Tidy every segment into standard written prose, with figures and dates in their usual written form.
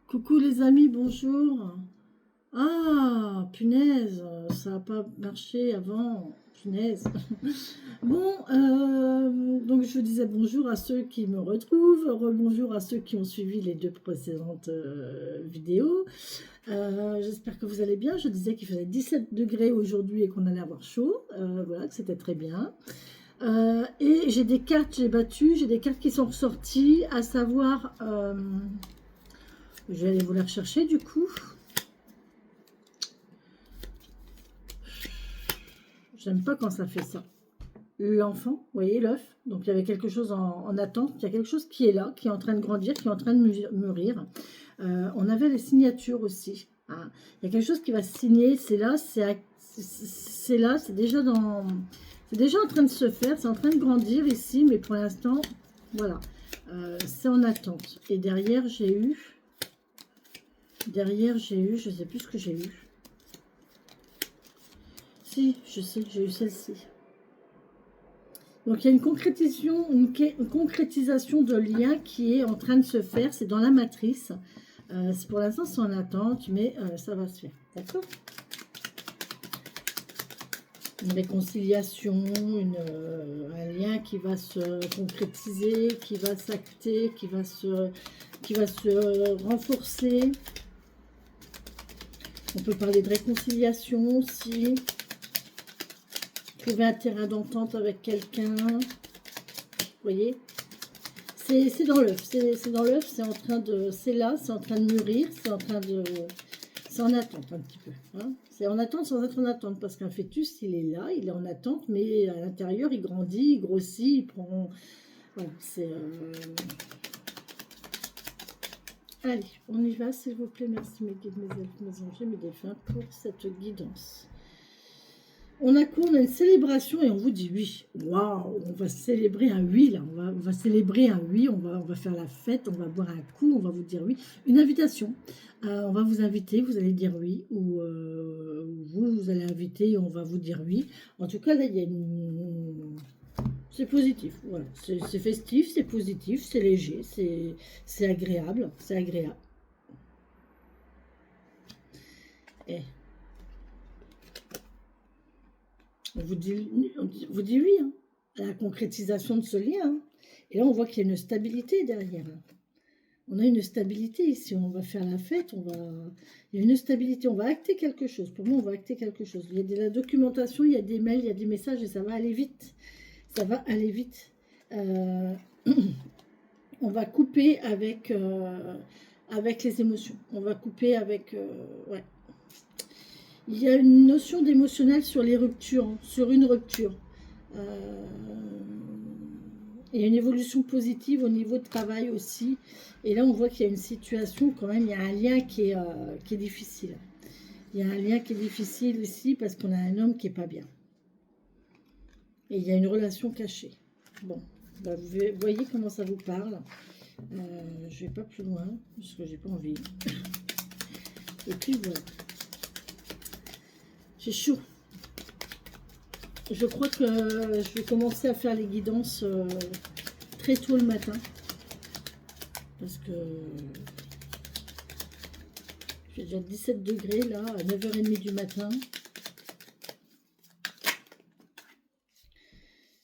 Coucou les amis, bonjour. Ah, punaise, ça n'a pas marché avant. Punaise. Bon, donc je disais bonjour à ceux qui me retrouvent, rebonjour à ceux qui ont suivi les deux précédentes vidéos. J'espère que vous allez bien. Je disais qu'il faisait 17 degrés aujourd'hui et qu'on allait avoir chaud. Voilà, que c'était très bien. Et j'ai des cartes, j'ai battu, j'ai des cartes qui sont ressorties, à savoir... je vais aller vous la rechercher du coup. J'aime pas quand ça fait ça. L'enfant, vous voyez l'œuf. Donc il y avait quelque chose en attente. Il y a quelque chose qui est là, qui est en train de grandir, qui est en train de mûrir. On avait les signatures aussi. Hein. Il y a quelque chose qui va se signer. C'est là, c'est là, c'est déjà dans, c'est déjà en train de se faire. C'est en train de grandir ici, mais pour l'instant, voilà, c'est en attente. Et derrière, je sais plus ce que j'ai eu. Si, je sais, j'ai eu celle-ci. Donc il y a une concrétisation de lien qui est en train de se faire. C'est dans la matrice. Pour l'instant, c'est en attente, mais ça va se faire. D'accord? Une réconciliation, un lien qui va se concrétiser, qui va s'acter, qui va se renforcer. On peut parler de réconciliation aussi. Trouver un terrain d'entente avec quelqu'un. Vous voyez? C'est dans l'œuf. C'est dans l'œuf. C'est en train de... C'est là. C'est en train de mûrir. C'est en train de... C'est en attente un petit peu. Hein, c'est en attente sans être en attente. Parce qu'un fœtus, il est là. Il est en attente. Mais à l'intérieur, il grandit, il grossit. Il prend... Voilà, c'est... Allez, on y va, s'il vous plaît. Merci mes guides, mes elfes, mes anges, mes défunts pour cette guidance. On a quoi? On a une célébration et on vous dit oui. Waouh, on va célébrer un oui là. On va célébrer un oui. On va faire la fête. On va boire un coup. On va vous dire oui. Une invitation. On va vous inviter. Vous allez dire oui. Ou vous allez inviter et on va vous dire oui. En tout cas, là, il y a une... C'est positif. Voilà. C'est festif, c'est positif, c'est léger, c'est agréable. C'est agréable. Et on vous dit oui hein, à la concrétisation de ce lien. Hein. Et là, on voit qu'il y a une stabilité derrière. Hein. On a une stabilité ici. On va faire la fête. Il y a une stabilité. On va acter quelque chose. Pour moi, on va acter quelque chose. Il y a de la documentation, il y a des mails, il y a des messages et ça va aller vite. Ça va aller vite. On va couper avec les émotions. On va couper avec... ouais. Il y a une notion d'émotionnel sur les ruptures, hein, sur une rupture. Il y a une évolution positive au niveau de travail aussi. Et là, on voit qu'il y a une situation, quand même, il y a un lien qui est difficile. Il y a un lien qui est difficile ici parce qu'on a un homme qui n'est pas bien. Et il y a une relation cachée. Bon, bah vous voyez comment ça vous parle. Je ne vais pas plus loin parce que j'ai pas envie. Et puis voilà. J'ai chaud. Je crois que je vais commencer à faire les guidances très tôt le matin. Parce que j'ai déjà 17 degrés là, à 9h30 du matin.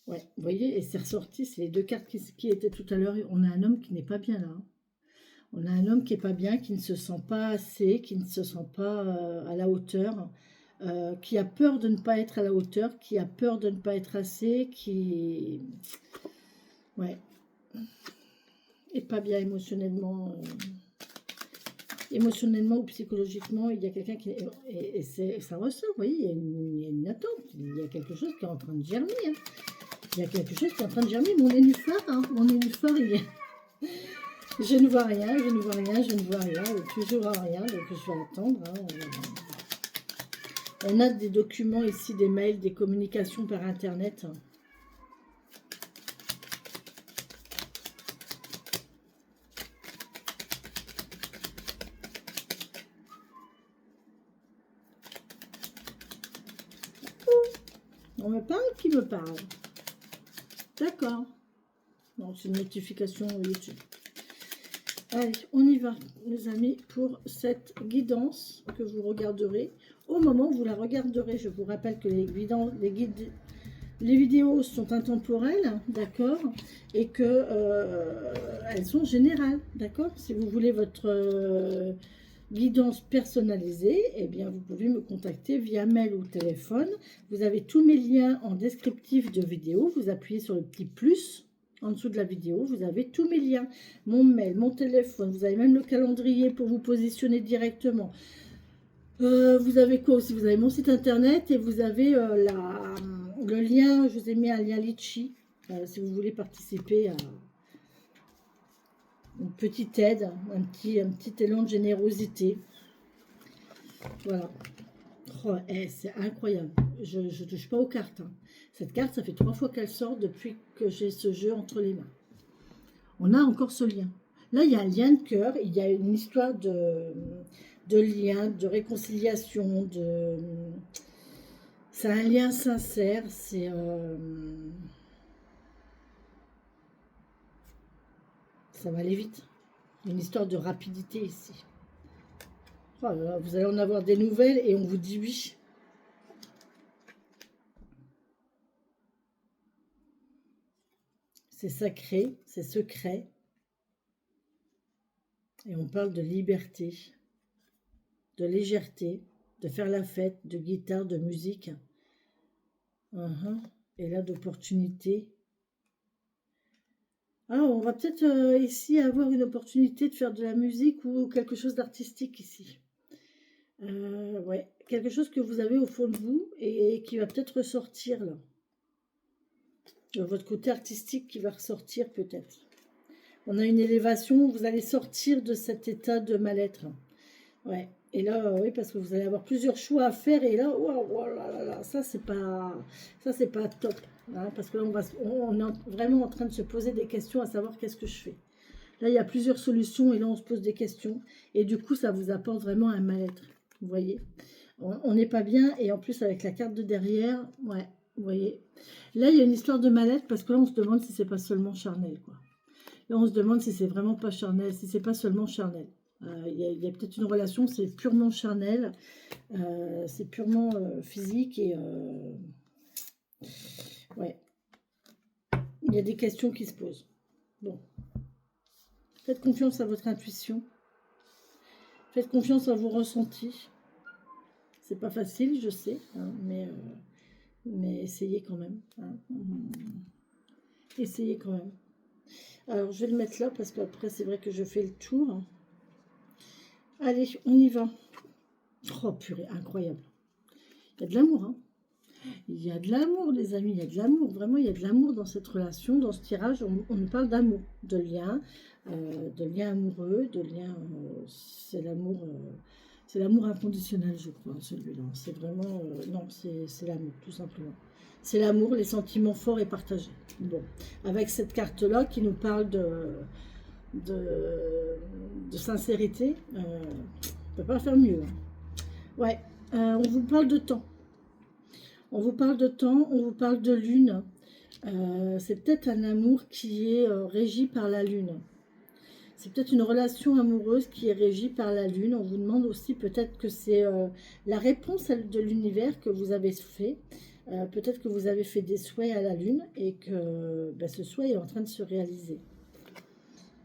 Ouais, vous voyez, et c'est ressorti, c'est les deux cartes qui étaient tout à l'heure. On a un homme qui n'est pas bien là. On a un homme qui n'est pas bien, qui ne se sent pas assez, qui ne se sent pas à la hauteur. Qui a peur de ne pas être à la hauteur, qui a peur de ne pas être assez, qui... Ouais. Et pas bien émotionnellement. Émotionnellement ou psychologiquement, il y a quelqu'un qui... Et ça ressort, vous voyez, il y a une attente. Il y a quelque chose qui est en train de germer. Hein. Il y a quelque chose qui est en train de germer. Mon nénuphar, hein, mon nénuphar, il est... Je ne vois rien, je ne vois rien, je ne vois rien. Toujours rien, donc je vais attendre. Hein. On a des documents ici, des mails, des communications par Internet. On me parle, qui me parle? D'accord. Non, c'est une notification YouTube. Allez, on y va, les amis, pour cette guidance que vous regarderez. Au moment où vous la regarderez, je vous rappelle que les vidéos sont intemporelles, d'accord, et que elles sont générales, d'accord. Si vous voulez votre guidance personnalisée, eh bien, vous pouvez me contacter via mail ou téléphone. Vous avez tous mes liens en descriptif de vidéo. Vous appuyez sur le petit plus en dessous de la vidéo. Vous avez tous mes liens, mon mail, mon téléphone. Vous avez même le calendrier pour vous positionner directement. Vous avez quoi aussi? Vous avez mon site internet et vous avez le lien. Je vous ai mis un lien Litchi si vous voulez participer à une petite aide, un petit élan de générosité. Voilà. Oh, c'est incroyable. Je ne touche pas aux cartes. Hein. Cette carte, ça fait 3 fois qu'elle sort depuis que j'ai ce jeu entre les mains. On a encore ce lien. Là, il y a un lien de cœur. Il y a une histoire de lien, de réconciliation. C'est un lien sincère. Ça va aller vite. Une histoire de rapidité ici. Oh là là, vous allez en avoir des nouvelles et on vous dit oui. C'est sacré, c'est secret. Et on parle de liberté, de légèreté, de faire la fête, de guitare, de musique. Et là, d'opportunité. Ah, on va peut-être ici avoir une opportunité de faire de la musique ou quelque chose d'artistique ici. Ouais, quelque chose que vous avez au fond de vous et qui va peut-être ressortir là. Votre côté artistique qui va ressortir peut-être. On a une élévation, vous allez sortir de cet état de mal-être. Ouais. Et là, oui, parce que vous allez avoir plusieurs choix à faire. Et là, oh là là, ça c'est pas top. Hein, parce que là, on est vraiment en train de se poser des questions à savoir qu'est-ce que je fais. Là, il y a plusieurs solutions et là, on se pose des questions. Et du coup, ça vous apporte vraiment un mal-être. Vous voyez, on n'est pas bien. Et en plus, avec la carte de derrière, ouais, vous voyez. Là, il y a une histoire de mal-être parce que là, on se demande si c'est pas seulement charnel, quoi. Là, on se demande si c'est vraiment pas charnel, si c'est pas seulement charnel. Il y a peut-être une relation, c'est purement charnel, c'est purement physique et ouais, il y a des questions qui se posent. Bon, faites confiance à votre intuition, faites confiance à vos ressentis. C'est pas facile, je sais, hein, mais essayez quand même. Hein. Essayez quand même. Alors, je vais le mettre là parce qu'après, c'est vrai que je fais le tour. Allez, on y va. Oh purée, incroyable. Il y a de l'amour, hein. Il y a de l'amour, les amis, il y a de l'amour. Vraiment, il y a de l'amour dans cette relation, dans ce tirage. On nous parle d'amour, de lien amoureux, de lien. C'est l'amour inconditionnel, je crois, celui-là. C'est vraiment. Non, c'est l'amour, tout simplement. C'est l'amour, les sentiments forts et partagés. Bon, avec cette carte-là qui nous parle de sincérité, on ne peut pas faire mieux. Hein. Ouais, on vous parle de temps. On vous parle de temps, on vous parle de lune. C'est peut-être un amour qui est régi par la lune. C'est peut-être une relation amoureuse qui est régie par la lune. On vous demande aussi peut-être que c'est la réponse de l'univers que vous avez fait. Peut-être que vous avez fait des souhaits à la lune et que ben, ce souhait est en train de se réaliser.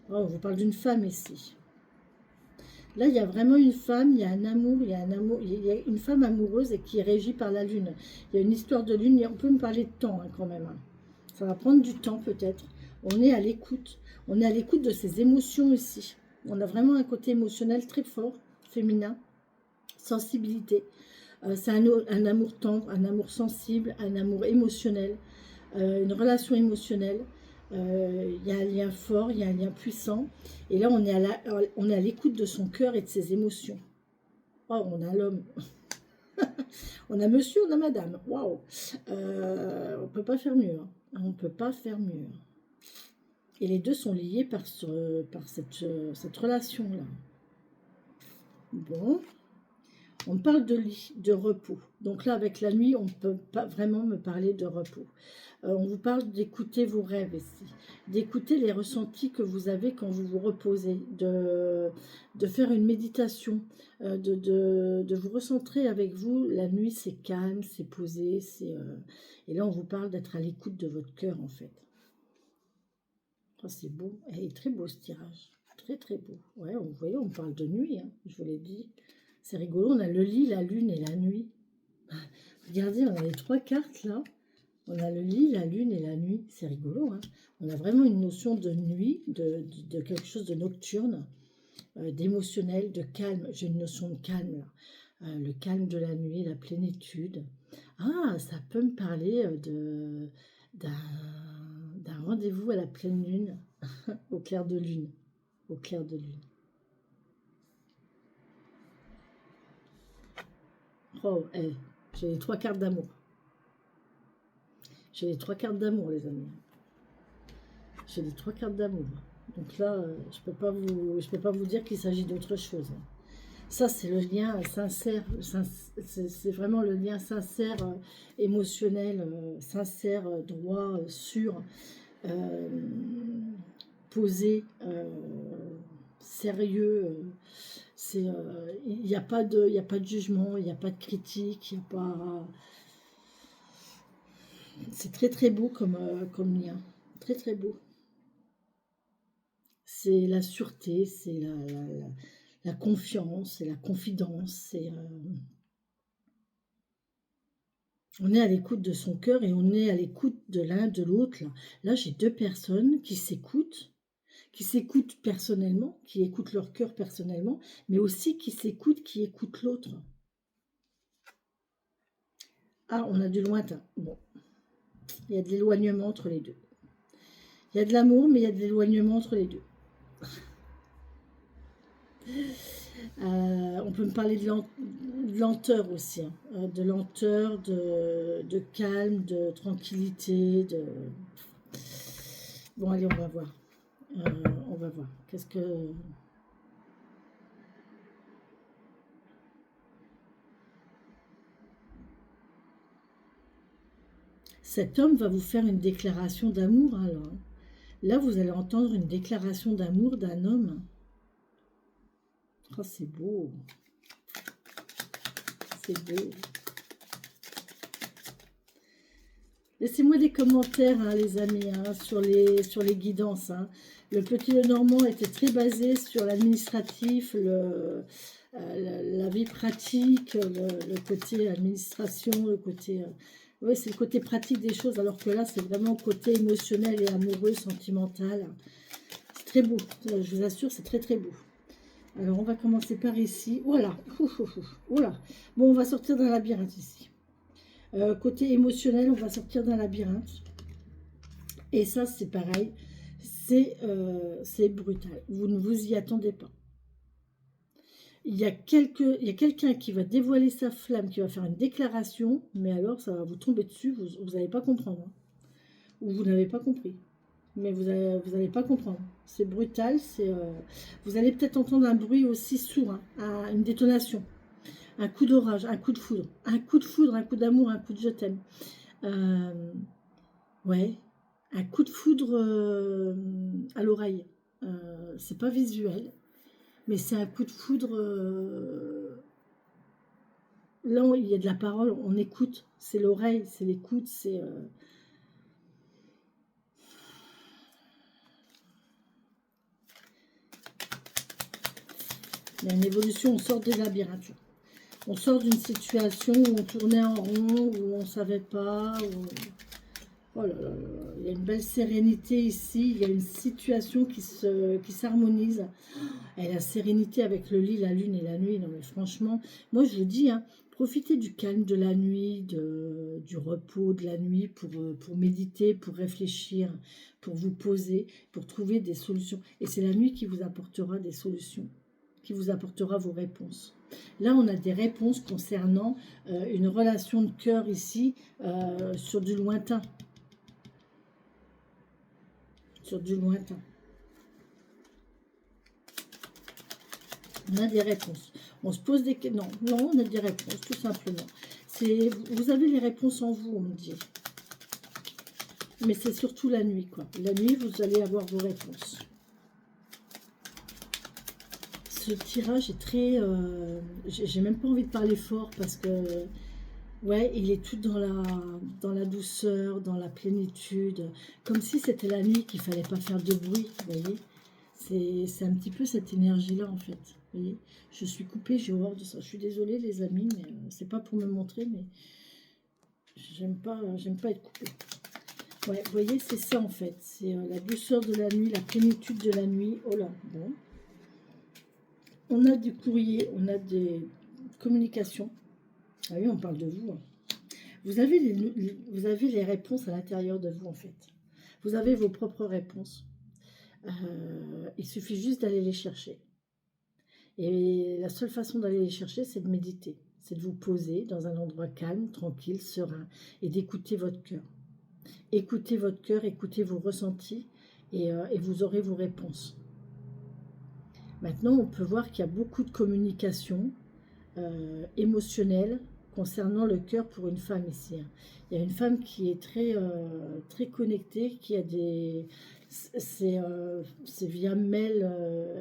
Oh, on vous parle d'une femme ici. Là, il y a vraiment une femme, il y a un amour, il y a une femme amoureuse et qui est régie par la lune. Il y a une histoire de lune, et on peut me parler de temps hein, quand même. Hein. Ça va prendre du temps peut-être. On est à l'écoute. On est à l'écoute de ses émotions ici. On a vraiment un côté émotionnel très fort, féminin, sensibilité. C'est un amour tendre, un amour sensible, un amour émotionnel, une relation émotionnelle. Il y a un lien fort, il y a un lien puissant. Et là, on est à l'écoute de son cœur et de ses émotions. Oh, on a l'homme. On a monsieur, on a madame. Waouh. On ne peut pas faire mieux. Hein. On ne peut pas faire mieux. Et les deux sont liés par cette relation-là. Bon. On parle de lit, de repos. Donc là, avec la nuit, on ne peut pas vraiment me parler de repos. On vous parle d'écouter vos rêves ici, d'écouter les ressentis que vous avez quand vous vous reposez, de faire une méditation, de vous recentrer avec vous. La nuit, c'est calme, c'est posé, et là, on vous parle d'être à l'écoute de votre cœur, en fait. Oh, c'est beau, il est très beau ce tirage, très très beau. Ouais, vous voyez, on parle de nuit, hein, je vous l'ai dit. C'est rigolo, on a le lit, la lune et la nuit. Regardez, on a les 3 cartes là. On a le lit, la lune et la nuit. C'est rigolo, hein. On a vraiment une notion de nuit, de quelque chose de nocturne, d'émotionnel, de calme. J'ai une notion de calme là. Le calme de la nuit, la plénitude. Ah, ça peut me parler d'un rendez-vous à la pleine lune, au clair de lune. Au clair de lune. Oh, hey, j'ai les 3 cartes d'amour. J'ai les 3 cartes d'amour, les amis. J'ai les 3 cartes d'amour. Donc là, je peux pas vous dire qu'il s'agit d'autre chose. Ça, c'est le lien sincère. C'est vraiment le lien sincère, émotionnel, sincère, droit, sûr, posé, sérieux. Il n'y a pas de jugement, il n'y a pas de critique, il n'y a pas. C'est très très beau comme lien, très très beau. C'est la sûreté, c'est la confiance, c'est la confidence. On est à l'écoute de son cœur et on est à l'écoute de l'un de l'autre. Là j'ai 2 personnes qui s'écoutent personnellement, qui écoutent leur cœur personnellement, mais aussi qui s'écoutent, qui écoutent l'autre. Ah, on a du lointain. Bon, il y a de l'éloignement entre les deux. Il y a de l'amour, mais il y a de l'éloignement entre les deux. On peut me parler de lenteur aussi, hein. De lenteur, de calme, de tranquillité. Bon, allez, on va voir. On va voir. Qu'est-ce que... Cet homme va vous faire une déclaration d'amour, alors. Là, vous allez entendre une déclaration d'amour d'un homme. Oh, c'est beau. C'est beau. Laissez-moi des commentaires, hein, les amis, hein, sur les guidances. Hein. Le petit Lenormand était très basé sur l'administratif, la vie pratique, le côté administration, le côté... oui, c'est le côté pratique des choses, alors que là, c'est vraiment le côté émotionnel et amoureux, sentimental. C'est très beau, je vous assure, c'est très très beau. Alors, on va commencer par ici. Voilà. Voilà. Bon, on va sortir d'un labyrinthe ici. Côté émotionnel, on va sortir d'un labyrinthe. Et ça, c'est pareil. C'est brutal. Vous ne vous y attendez pas. Il y a quelqu'un qui va dévoiler sa flamme, qui va faire une déclaration, mais alors ça va vous tomber dessus, vous n'allez pas comprendre. Hein. Ou vous n'avez pas compris. Mais vous n'allez pas comprendre. C'est brutal. Vous allez peut-être entendre un bruit aussi sourd, hein, une détonation. Un coup d'orage, un coup de foudre. Un coup de foudre, un coup d'amour, un coup de je t'aime. Ouais, un coup de foudre à l'oreille. C'est pas visuel, mais c'est un coup de foudre. Là, il y a de la parole, on écoute. C'est l'oreille, c'est l'écoute, c'est. Il y a une évolution, on sort des labyrinthes. On sort d'une situation où on tournait en rond, où on ne savait pas. Oh là là là, il y a une belle sérénité ici, il y a une situation qui s'harmonise. Et la sérénité avec le lit, la lune et la nuit, non mais franchement, moi je vous dis, hein, profitez du calme de la nuit, du repos de la nuit pour méditer, pour réfléchir, pour vous poser, pour trouver des solutions. Et c'est la nuit qui vous apportera des solutions, qui vous apportera vos réponses. Là, on a des réponses concernant une relation de cœur ici, sur du lointain. Sur du lointain. On a des réponses. On se pose des questions. Non, non, on a des réponses, tout simplement. Vous avez les réponses en vous, on me dit. Mais c'est surtout la nuit, quoi. La nuit, vous allez avoir vos réponses. Ce tirage est très... j'ai même pas envie de parler fort parce que... Ouais, il est tout dans la douceur, dans la plénitude. Comme si c'était la nuit qu'il fallait pas faire de bruit, vous voyez. C'est un petit peu cette énergie-là, en fait. Vous voyez, je suis coupée, j'ai horreur de ça. Je suis désolée, les amis, mais c'est pas pour me montrer, mais j'aime pas être coupée. Ouais, vous voyez, c'est ça, en fait. C'est la douceur de la nuit, la plénitude de la nuit. Oh là, bon. On a du courrier, on a des communications. Ah oui, on parle de vous. Hein. Vous avez les réponses à l'intérieur de vous, en fait. Vous avez vos propres réponses. Il suffit juste d'aller les chercher. Et la seule façon d'aller les chercher, c'est de méditer. C'est de vous poser dans un endroit calme, tranquille, serein, et d'écouter votre cœur. Écoutez votre cœur, écoutez vos ressentis, et vous aurez vos réponses. Maintenant, on peut voir qu'il y a beaucoup de communication émotionnelle concernant le cœur pour une femme ici. Il y a une femme qui est très connectée, qui a des... C'est via mail,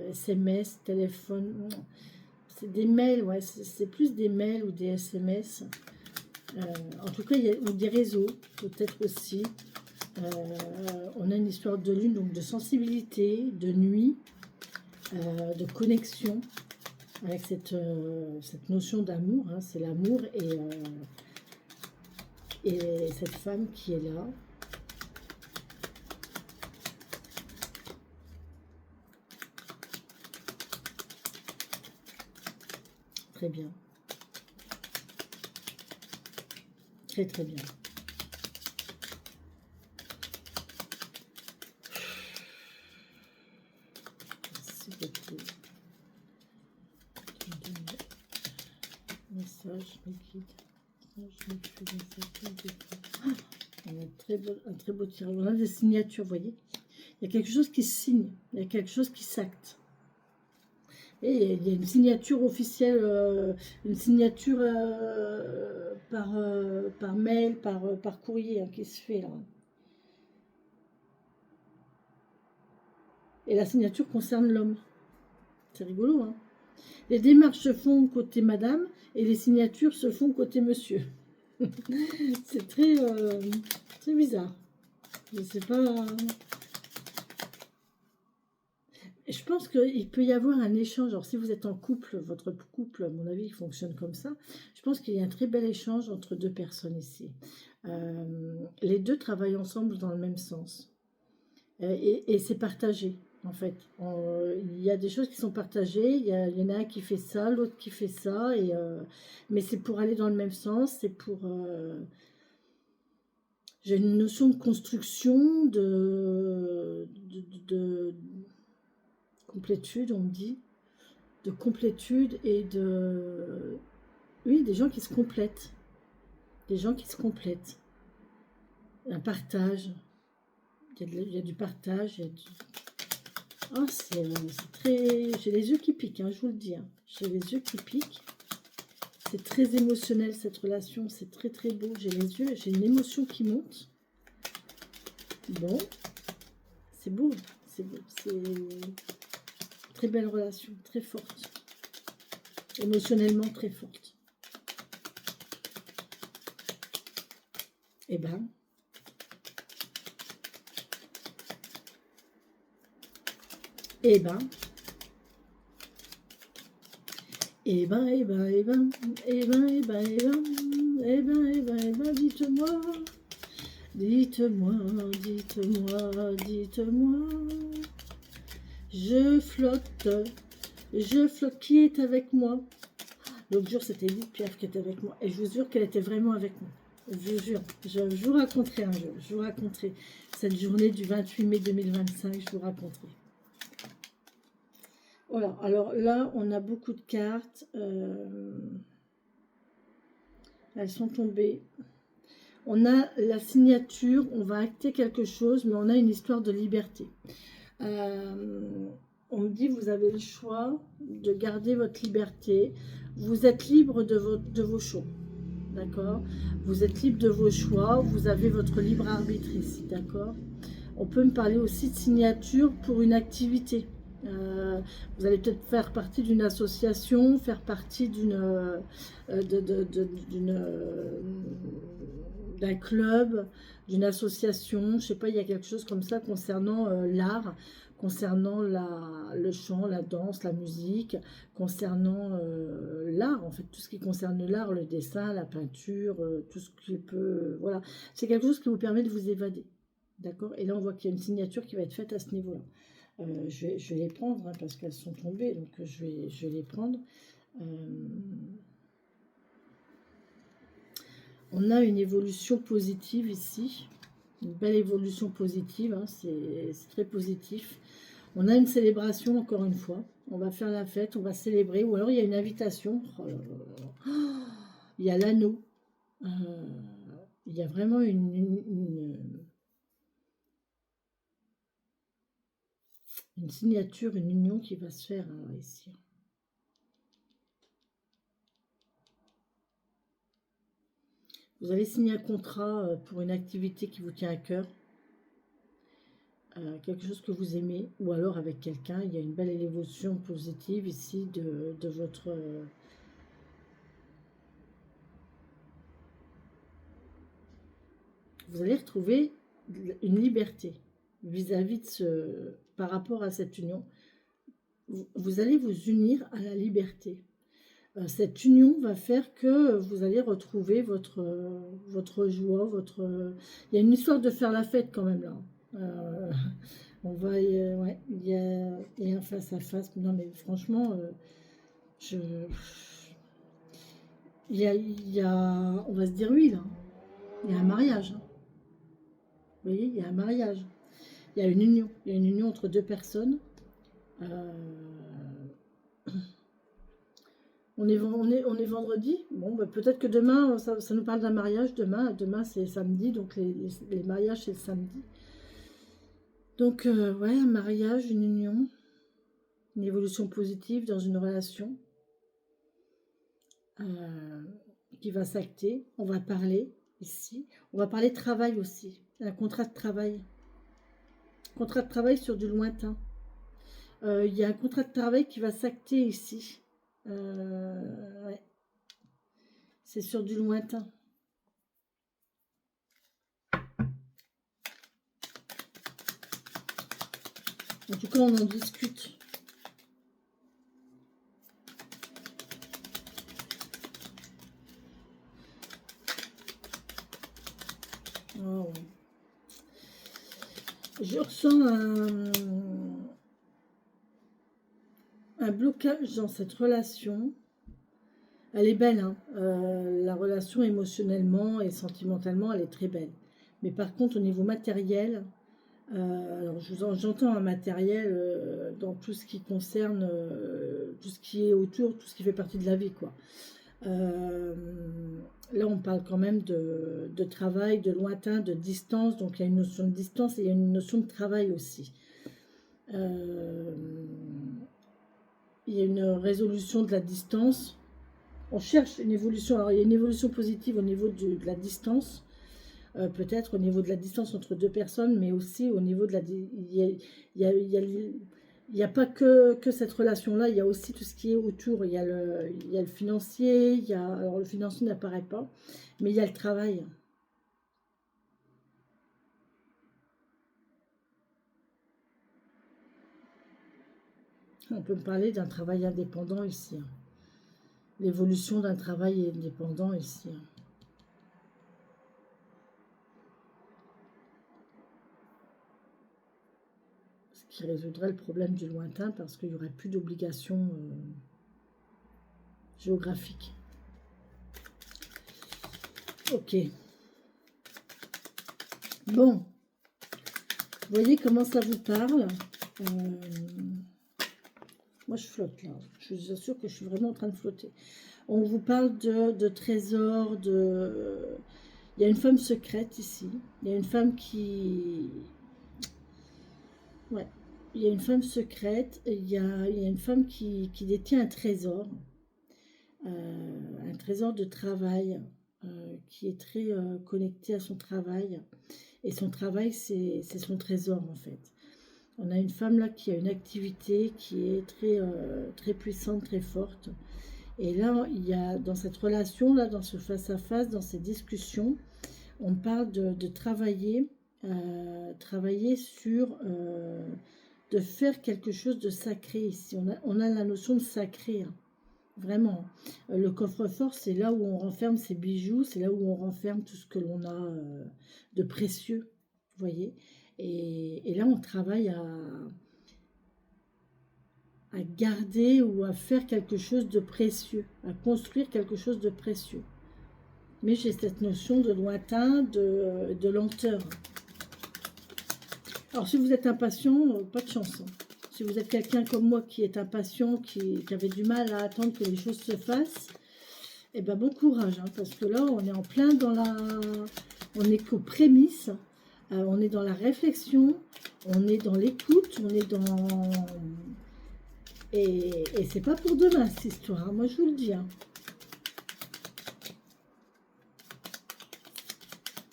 SMS, téléphone. C'est des mails, ouais, c'est plus des mails ou des SMS. En tout cas, il y a ou des réseaux, peut-être aussi. On a une histoire de lune, donc de sensibilité, de nuit, de connexion avec cette notion d'amour. Hein, c'est l'amour et cette femme qui est là. Très bien. Très très bien. Merci beaucoup. Message, mes guides. On a un très beau tirage. On a des signatures, vous voyez. Il y a quelque chose qui se signe. Il y a quelque chose qui s'acte. Et il y a une signature officielle, une signature par mail, par courrier hein, qui se fait là. Et la signature concerne l'homme. C'est rigolo, hein. Les démarches se font côté madame et les signatures se font côté monsieur. C'est très bizarre. Je sais pas... Je pense qu'il peut y avoir un échange. Alors, si vous êtes en couple, votre couple, à mon avis, il fonctionne comme ça. Je pense qu'il y a un très bel échange entre deux personnes ici. Les deux travaillent ensemble dans le même sens. Et c'est partagé, en fait. Il y a des choses qui sont partagées. Il y en a un qui fait ça, l'autre qui fait ça. Mais c'est pour aller dans le même sens. C'est pour... j'ai une notion de construction, de complétude, on me dit, de complétude et de... Oui, des gens qui se complètent. Des gens qui se complètent. Un partage. Il y a du partage. Il y a du... Oh, c'est très... J'ai les yeux qui piquent, hein, je vous le dis. Hein. J'ai les yeux qui piquent. C'est très émotionnel, cette relation. C'est très, très beau. J'ai les yeux, j'ai une émotion qui monte. Bon. C'est beau. C'est beau. C'est... Très belle relation, très forte. Émotionnellement très forte. Eh ben. Eh ben. Eh ben, eh ben, eh ben. Eh ben, eh ben, eh ben. Eh ben, eh ben, eh ben, dites-moi. Dites-moi, dites-moi, dites-moi. Je flotte. Je flotte. Qui est avec moi? L'autre jour, c'était vous, Pierre, qui était avec moi. Et je vous jure qu'elle était vraiment avec moi. Je vous jure. Je vous raconterai un jour. Je vous raconterai cette journée du 28 mai 2025. Je vous raconterai. Voilà. Alors là, on a beaucoup de cartes. Elles sont tombées. On a la signature. On va acter quelque chose, mais on a une histoire de liberté. On me dit, vous avez le choix de garder votre liberté. Vous êtes libre de vos choix. D'accord? Vous êtes libre de vos choix. Vous avez votre libre arbitre ici. D'accord? On peut me parler aussi de signature pour une activité. Vous allez peut-être faire partie d'une association, faire partie d'un club, d'une association. Je ne sais pas, il y a quelque chose comme ça concernant l'art, concernant le chant, la danse, la musique, concernant l'art, en fait, tout ce qui concerne l'art, le dessin, la peinture, tout ce qui peut... voilà, c'est quelque chose qui vous permet de vous évader. D'accord? Et là, on voit qu'il y a une signature qui va être faite à ce niveau-là. Je vais les prendre, hein, parce qu'elles sont tombées, donc je vais les prendre. On a une évolution positive ici. Une belle évolution positive, hein, c'est très positif. On a une célébration, encore une fois. On va faire la fête, on va célébrer. Ou alors, il y a une invitation. Oh là là là. Il y a l'anneau. Il y a vraiment une signature, une union qui va se faire ici. Vous allez signer un contrat pour une activité qui vous tient à cœur, quelque chose que vous aimez, ou alors avec quelqu'un. Il y a une belle évolution positive ici de votre... vous allez retrouver une liberté vis-à-vis de par rapport à cette union. Vous allez vous unir à la liberté. Cette union va faire que vous allez retrouver votre joie, il y a une histoire de faire la fête quand même là. On va, ouais, il y a un face à face. Non mais franchement, je, on va se dire oui là. Il y a un mariage. Hein. Vous voyez, il y a un mariage. Il y a une union. Il y a une union entre deux personnes. On est vendredi. Bon, bah, peut-être que demain, ça nous parle d'un mariage. Demain c'est samedi, donc les mariages, c'est le samedi. Donc, ouais, un mariage, une union, une évolution positive dans une relation qui va s'acter. On va parler ici. On va parler de travail aussi. Un contrat de travail. Contrat de travail sur du lointain. Il y a un contrat de travail qui va s'acter ici. Ouais. C'est sur du lointain. En tout cas, on en discute. Oh. Je ressens un blocage dans cette relation. Elle est belle, hein. La relation émotionnellement et sentimentalement, elle est très belle. Mais par contre, au niveau matériel, alors j'entends un matériel dans tout ce qui concerne, tout ce qui est autour, tout ce qui fait partie de la vie, quoi. Là, on parle quand même de travail, de lointain, de distance. Donc, il y a une notion de distance et il y a une notion de travail aussi. Il y a une résolution de la distance. On cherche une évolution. Alors, il y a une évolution positive au niveau de la distance. Peut-être au niveau de la distance entre deux personnes, mais aussi au niveau de la... Il n'y a pas que cette relation-là, il y a aussi tout ce qui est autour. Il y a le financier, alors le financier n'apparaît pas, mais il y a le travail. On peut me parler d'un travail indépendant ici. L'évolution d'un travail indépendant ici. Ce qui résoudrait le problème du lointain parce qu'il n'y aurait plus d'obligation géographique. Ok. Bon. Vous voyez comment ça vous parle. Moi, je flotte là. Je vous assure que je suis vraiment en train de flotter. On vous parle de trésors, Il y a une femme secrète ici. Il y a une femme qui... Ouais. il y a une femme secrète, il y a une femme qui détient un trésor de travail, qui est très connecté à son travail. Et son travail, c'est son trésor en fait. On a une femme là qui a une activité qui est très puissante, très forte. Et là, il y a dans cette relation, là, dans ce face-à-face, dans ces discussions, on parle de travailler sur, de faire quelque chose de sacré ici. On a la notion de sacré, hein, vraiment. Le coffre-fort, c'est là où on renferme ses bijoux, c'est là où on renferme tout ce que l'on a de précieux, vous voyez. Et là, on travaille à garder ou à faire quelque chose de précieux, à construire quelque chose de précieux. Mais j'ai cette notion de lointain, de lenteur. Alors, si vous êtes impatient, pas de chance. Hein. Si vous êtes quelqu'un comme moi qui est impatient, qui avait du mal à attendre que les choses se fassent, eh ben bon courage, hein, parce que là, on est en plein dans la... On est qu'aux prémices, on est dans la réflexion, on est dans l'écoute, on est dans... Et c'est pas pour demain, cette histoire, hein, moi je vous le dis. Hein.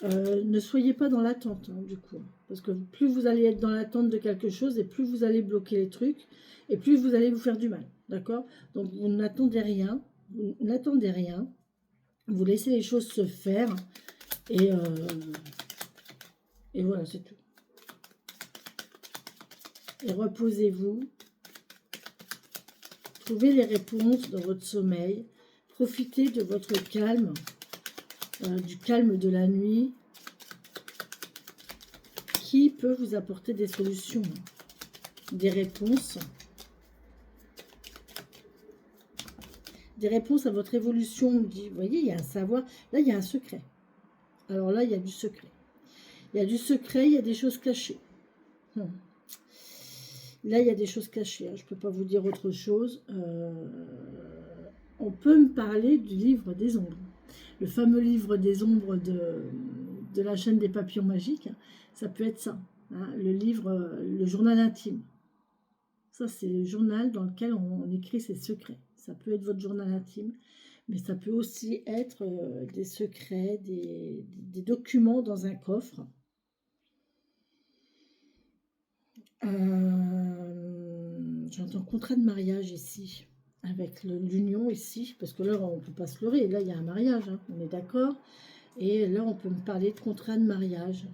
Ne soyez pas dans l'attente, hein, du coup. Parce que plus vous allez être dans l'attente de quelque chose, et plus vous allez bloquer les trucs, et plus vous allez vous faire du mal. D'accord? Donc, vous n'attendez rien. Vous n'attendez rien. Vous laissez les choses se faire. Et voilà, c'est tout. Et reposez-vous. Trouvez les réponses dans votre sommeil. Profitez de votre calme, du calme de la nuit, qui peut vous apporter des solutions, des réponses à votre évolution. Vous voyez, il y a un savoir. Là, il y a un secret. Alors là, il y a du secret. Il y a du secret, il y a des choses cachées. Là, il y a des choses cachées. Hein. Je ne peux pas vous dire autre chose. On peut me parler du livre des ombres. Le fameux livre des ombres de la chaîne des papillons magiques. Ça peut être ça. Hein. Le livre, le journal intime. Ça, c'est le journal dans lequel on écrit ses secrets. Ça peut être votre journal intime, mais ça peut aussi être des secrets, des documents dans un coffre. J'entends contrat de mariage ici, avec l'union ici, parce que là, on ne peut pas se leurrer. Là, il y a un mariage, hein, on est d'accord. Et là, on peut me parler de contrat de mariage.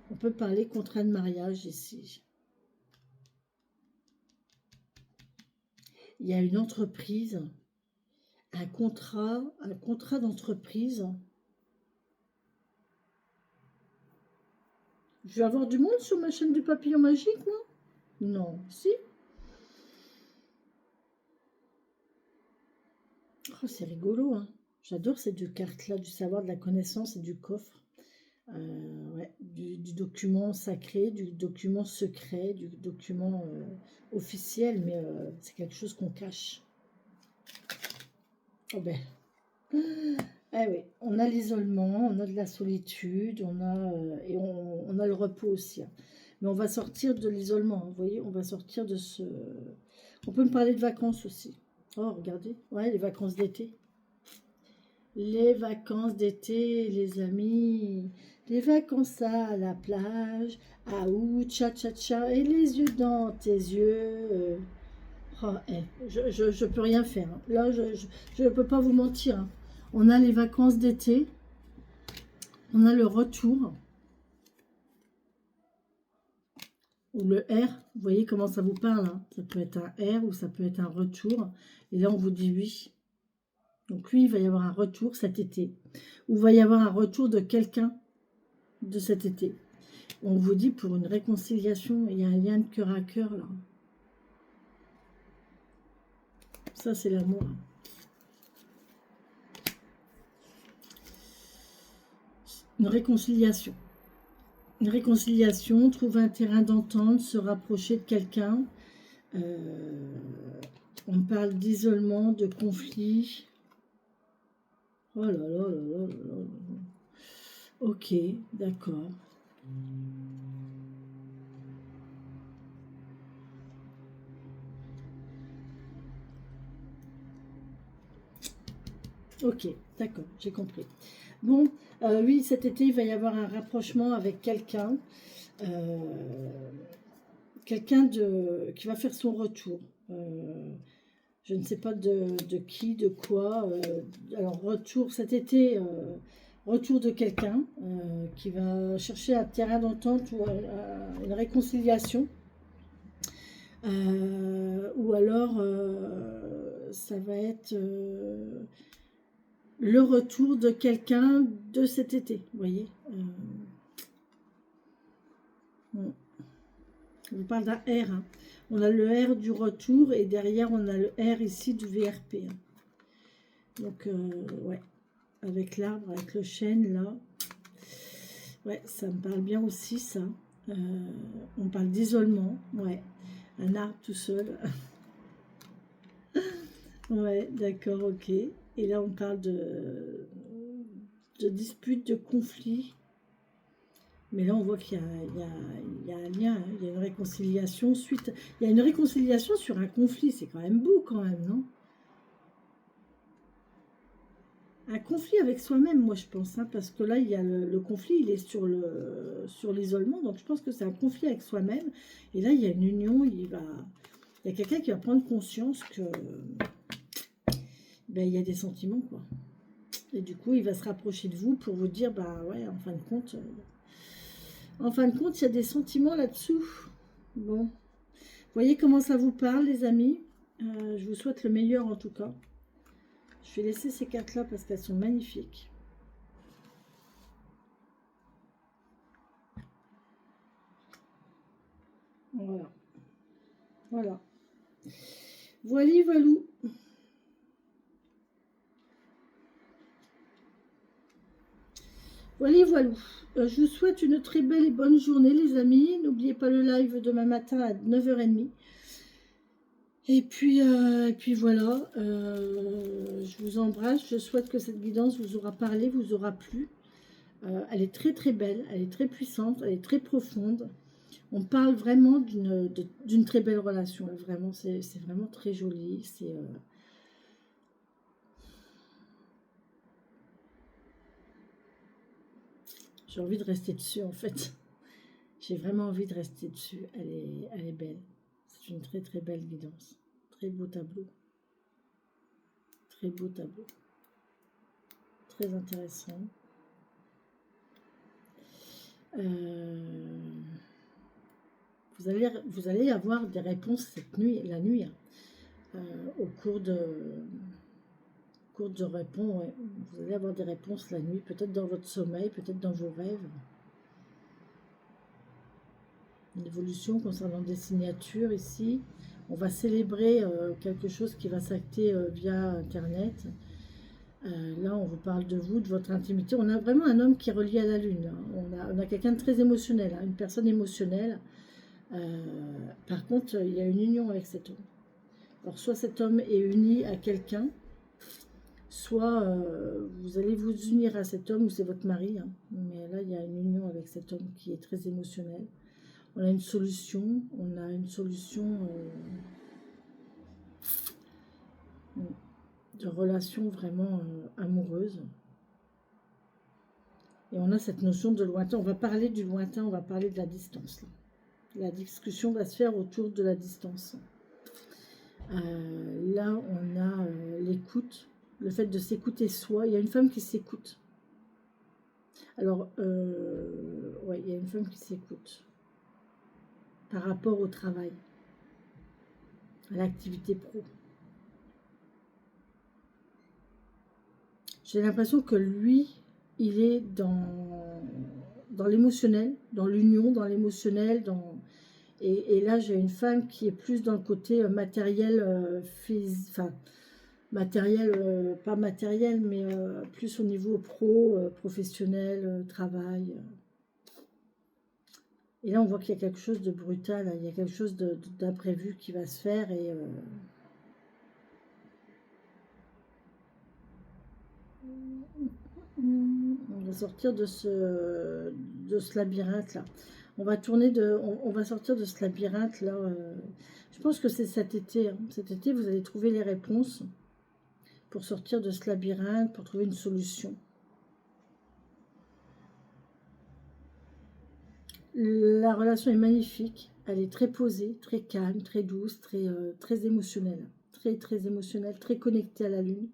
On peut parler contrat de mariage ici. Il y a une entreprise, un contrat d'entreprise. Je vais avoir du monde sur ma chaîne du papillon magique, moi? Non, si. Oh, c'est rigolo, hein. J'adore ces deux cartes-là, du savoir, de la connaissance et du coffre. Ouais, du document sacré, du document secret, du document officiel, mais c'est quelque chose qu'on cache. Oh ben, ah oui, on a l'isolement, on a de la solitude, et on a le repos aussi. Hein. Mais on va sortir de l'isolement, hein, vous voyez, on va sortir de ce... On peut me parler de vacances aussi. Oh, regardez, ouais, les vacances d'été. Les vacances d'été, les amis, les vacances à la plage, à ou tcha tcha tcha, et les yeux dans tes yeux. Oh, je peux rien faire. Hein. Là, je ne peux pas vous mentir. Hein. On a les vacances d'été, on a le retour, ou le R. Vous voyez comment ça vous parle. Hein. Ça peut être un R ou ça peut être un retour. Et là, on vous dit oui. Donc oui, il va y avoir un retour cet été. Ou il va y avoir un retour de quelqu'un de cet été. On vous dit pour une réconciliation, il y a un lien de cœur à cœur là. Ça, c'est l'amour. Une réconciliation. Une réconciliation, trouver un terrain d'entente, se rapprocher de quelqu'un. On parle d'isolement, de conflit. Oh là là là là là là. Ok, d'accord. Ok, d'accord, j'ai compris. Bon, oui, cet été, il va y avoir un rapprochement avec quelqu'un. euh, Quelqu'un qui va faire son retour. Je ne sais pas de qui, de quoi. Alors, retour cet été, retour de quelqu'un qui va chercher un terrain d'entente ou une réconciliation. Ou alors, ça va être le retour de quelqu'un de cet été, vous voyez. On parle d'un R, hein. On a le R du retour et derrière on a le R ici du VRP, hein. Donc, ouais, avec l'arbre, avec le chêne là, ouais, ça me parle bien aussi ça. Euh, on parle d'isolement, ouais, un arbre tout seul. Ouais, d'accord, ok. Et là on parle de dispute, de conflit. Mais là, on voit qu'il y a un lien, hein. Il y a une réconciliation suite. Il y a une réconciliation sur un conflit. C'est quand même beau, quand même, non? Un conflit avec soi-même, moi, je pense, hein, parce que là, il y a le conflit, il est sur l'isolement. Donc, je pense que c'est un conflit avec soi-même. Et là, il y a une union. Il y a quelqu'un qui va prendre conscience que ben, il y a des sentiments, quoi. Et du coup, il va se rapprocher de vous pour vous dire, bah ouais, en fin de compte, il y a des sentiments là-dessous. Bon. Vous voyez comment ça vous parle, les amis? Je vous souhaite le meilleur en tout cas. Je vais laisser ces cartes-là parce qu'elles sont magnifiques. Voilà. Voilà. Voili, voilou. Voili, voilou. Je vous souhaite une très belle et bonne journée, les amis. N'oubliez pas le live demain matin à 9h30. Et puis voilà, je vous embrasse. Je souhaite que cette guidance vous aura parlé, vous aura plu. Elle est très très belle, elle est très puissante, elle est très profonde. On parle vraiment d'une très belle relation. Vraiment, c'est vraiment très joli. J'ai envie de rester dessus en fait. J'ai vraiment envie de rester dessus. Elle est belle. C'est une très très belle guidance. Très beau tableau. Très beau tableau. Très intéressant. Vous allez avoir des réponses cette nuit, la nuit, hein. Au cours de réponse, ouais. Vous allez avoir des réponses la nuit, peut-être dans votre sommeil, peut-être dans vos rêves. Une évolution concernant des signatures ici. On va célébrer quelque chose qui va s'acter via Internet. Là, on vous parle de vous, de votre intimité. On a vraiment un homme qui est relié à la Lune, hein. On a quelqu'un de très émotionnel, hein, une personne émotionnelle. Par contre, il y a une union avec cet homme. Alors, soit cet homme est uni à quelqu'un, soit vous allez vous unir à cet homme ou c'est votre mari, hein. Mais là, il y a une union avec cet homme qui est très émotionnel. On a une solution, de relation vraiment amoureuse. Et on a cette notion de lointain. On va parler du lointain, on va parler de la distance, là. La discussion va se faire autour de la distance. Là, on a l'écoute, le fait de s'écouter soi. Il y a une femme qui s'écoute. Alors, ouais, il y a une femme qui s'écoute par rapport au travail, à l'activité pro. J'ai l'impression que lui, il est dans l'émotionnel, dans l'union, dans l'émotionnel, et là, j'ai une femme qui est plus dans le côté matériel, enfin, matériel, pas matériel, mais plus au niveau pro, professionnel, travail. Et là, on voit qu'il y a quelque chose de brutal, hein. Il y a quelque chose d'imprévu qui va se faire, et on va sortir de ce labyrinthe là. On va sortir de ce labyrinthe là. Je pense que c'est cet été, hein. Cet été, vous allez trouver les réponses. pour sortir de ce labyrinthe, pour trouver une solution. La relation est magnifique, elle est très posée, très calme, très douce, très émotionnelle. Très émotionnelle, très connectée à la lune.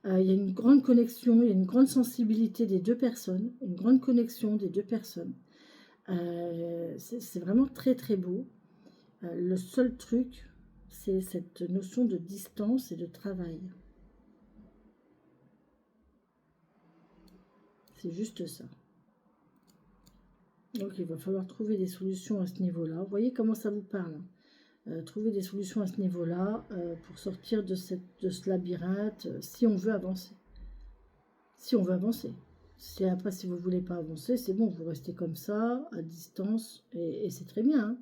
Il y a une grande connexion, il y a une grande sensibilité des deux personnes, une grande connexion des deux personnes. C'est vraiment très beau. Le seul truc, c'est cette notion de distance et de travail. C'est juste ça. Donc il va falloir trouver des solutions à ce niveau-là. Vous voyez comment ça vous parle, hein. Trouver des solutions à ce niveau-là pour sortir de ce labyrinthe si on veut avancer. Si on veut avancer. Après, si vous ne voulez pas avancer, c'est bon, vous restez comme ça, à distance, et c'est très bien, hein.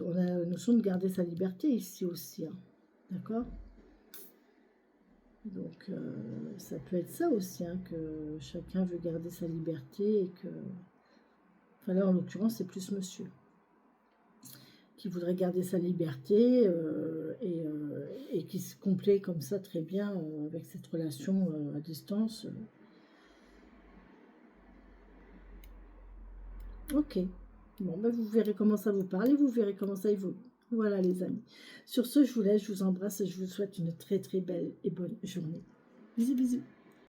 On a la notion de garder sa liberté ici aussi, hein. D'accord? Donc, ça peut être ça aussi, hein, que chacun veut garder sa liberté et que... Enfin là, en l'occurrence, c'est plus monsieur qui voudrait garder sa liberté et qui se complaît comme ça très bien avec cette relation à distance. Ok. Bon, ben vous verrez comment ça vous parle et vous verrez comment ça évolue. Voilà les amis. Sur ce, je vous laisse, je vous embrasse et je vous souhaite une très belle et bonne journée. Bisous, bisous.